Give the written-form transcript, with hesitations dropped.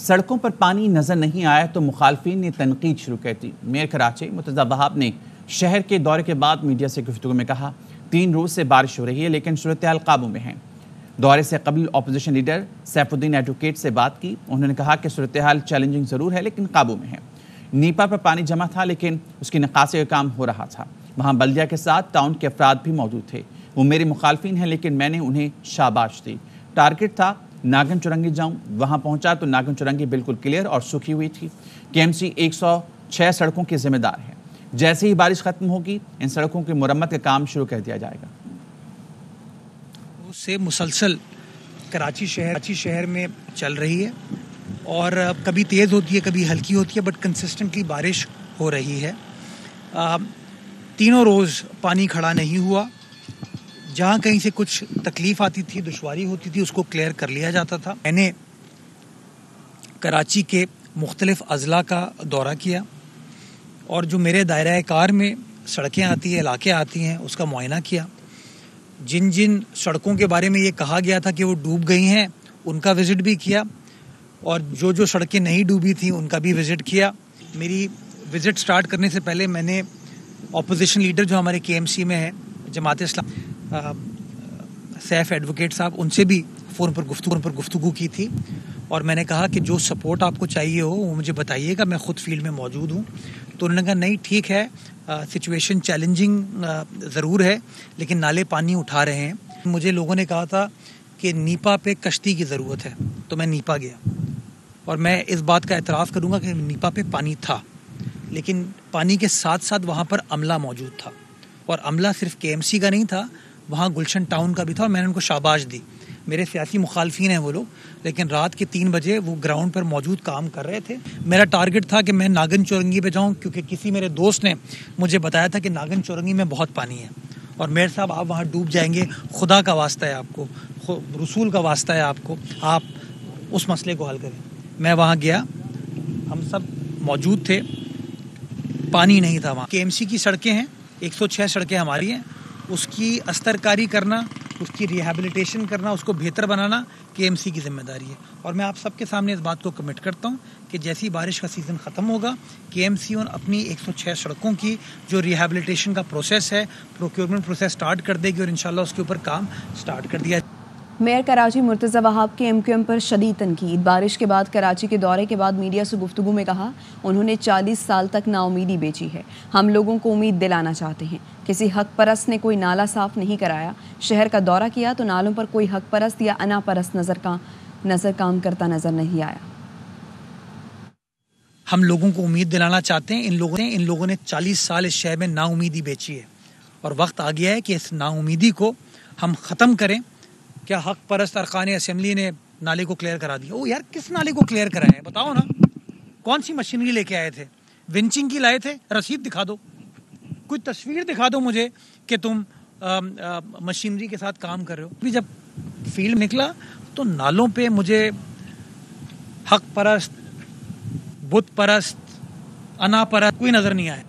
सड़कों पर पानी नजर नहीं आया तो मुखालफिन ने तनकीद शुरू कर दी। मेयर कराची मुर्तज़ा वहाब ने शहर के दौरे के बाद मीडिया से गुफ्तगू में कहा, 3 रोज से बारिश हो रही है लेकिन सूरत हाल काबू में है। दौरे से कबल अपोजिशन लीडर सैफुद्दीन एडवोकेट से बात की। उन्होंने कहा कि सूरत हाल चैलेंजिंग ज़रूर है लेकिन काबू में है। नीपा पर पानी जमा था लेकिन उसकी निकासी का काम हो रहा था। वहाँ बल्दिया के साथ टाउन के अफराद भी मौजूद थे। वो मेरे मुखालफिन हैं लेकिन मैंने उन्हें शाबाश दी। टारगेट था नागन चुरंगी जाऊं। वहां पहुंचा तो नागन चुरंगी बिल्कुल क्लियर और सूखी हुई थी। केएमसी 106 सड़कों की जिम्मेदार है। जैसे ही बारिश खत्म होगी इन सड़कों की मुरम्मत का काम शुरू कर दिया जाएगा। उससे मुसलसल कराची शहर में चल रही है और कभी तेज़ होती है कभी हल्की होती है, बट कंसिस्टेंटली बारिश हो रही है। तीनों रोज़ पानी खड़ा नहीं हुआ। जहाँ कहीं से कुछ तकलीफ आती थी, दुश्वारी होती थी, उसको क्लियर कर लिया जाता था। मैंने कराची के मुख्तलिफ अज़ला का दौरा किया और जो मेरे दायरा कार में सड़कें आती हैं, इलाके आती हैं, उसका मुआयना किया। जिन जिन सड़कों के बारे में ये कहा गया था कि वो डूब गई हैं, उनका विज़िट भी किया और जो जो सड़कें नहीं डूबी थी उनका भी विज़िट किया। मेरी विज़िट स्टार्ट करने से पहले मैंने अपोजिशन लीडर जो हमारे केएमसी में है, जमात इस्लाम सैफ एडवोकेट साहब, उनसे भी फ़ोन पर गुफ्तगू की थी और मैंने कहा कि जो सपोर्ट आपको चाहिए हो वो मुझे बताइएगा, मैं ख़ुद फील्ड में मौजूद हूँ। तो उन्होंने कहा नहीं ठीक है, सिचुएशन चैलेंजिंग ज़रूर है लेकिन नाले पानी उठा रहे हैं। मुझे लोगों ने कहा था कि नीपा पे कश्ती की ज़रूरत है, तो मैं नीपा गया और मैं इस बात का एतराफ़ करूँगा कि नीपा पे पानी था, लेकिन पानी के साथ साथ वहाँ पर अमला मौजूद था और अमला सिर्फ केएमसी का नहीं था, वहाँ गुलशन टाउन का भी था और मैंने उनको शाबाश दी। मेरे सियासी मुखालफिन हैं वो लोग, लेकिन रात के 3 बजे वो ग्राउंड पर मौजूद काम कर रहे थे। मेरा टारगेट था कि मैं नागन चौरंगी पे जाऊँ, क्योंकि किसी मेरे दोस्त ने मुझे बताया था कि नागन चौरंगी में बहुत पानी है और मेयर साहब आप वहाँ डूब जाएंगे, खुदा का वास्ता है आपको, रसूल का वास्ता है आपको, आप उस मसले को हल करें। मैं वहाँ गया, हम सब मौजूद थे, पानी नहीं था वहाँ। केएमसी की सड़कें हैं, 106 सड़कें हमारी हैं, उसकी अस्तरकारी करना, उसकी रिहैबिलिटेशन करना, उसको बेहतर बनाना केएमसी की जिम्मेदारी है। और मैं आप सबके सामने इस बात को कमिट करता हूँ कि जैसे ही बारिश का सीज़न ख़त्म होगा, केएमसी और अपनी 106 सड़कों की जो रिहैबिलिटेशन का प्रोसेस है, प्रोक्योरमेंट प्रोसेस स्टार्ट कर देगी और इंशाल्लाह उसके ऊपर काम स्टार्ट कर दिया। मेयर कराची मुर्तज़ा वहाब के एमक्यूएम पर शदीद तनकीद। बारिश के बाद कराची के दौरे के बाद मीडिया से गुफ्तगू में कहा, उन्होंने 40 साल तक नाउमीदी बेची है। हम लोगों को उम्मीद दिलाना चाहते हैं। किसी हक परस्त ने कोई नाला साफ नहीं कराया। शहर का दौरा किया तो नालों पर कोई हक परस्त या अना परस्त नजर काम करता नजर नहीं आया। हम लोगों को उम्मीद दिलाना चाहते हैं। इन लोगों ने 40 साल इस शहर में नाउमीदी बेची है और वक्त आ गया है कि इस नाउमीदी को हम ख़त्म करें। क्या हक परस्त अरकान असेंबली ने नाले को क्लियर करा दिया? ओ यार, किस नाले को क्लियर कराया है बताओ ना? कौन सी मशीनरी लेके आए थे? विंचिंग की लाए थे? रसीद दिखा दो, कोई तस्वीर दिखा दो मुझे कि तुम मशीनरी के साथ काम कर रहे हो। भी जब फील्ड निकला तो नालों पे मुझे हक परस्त, बुत परस्त, अना परस्त कोई नज़र नहीं आया।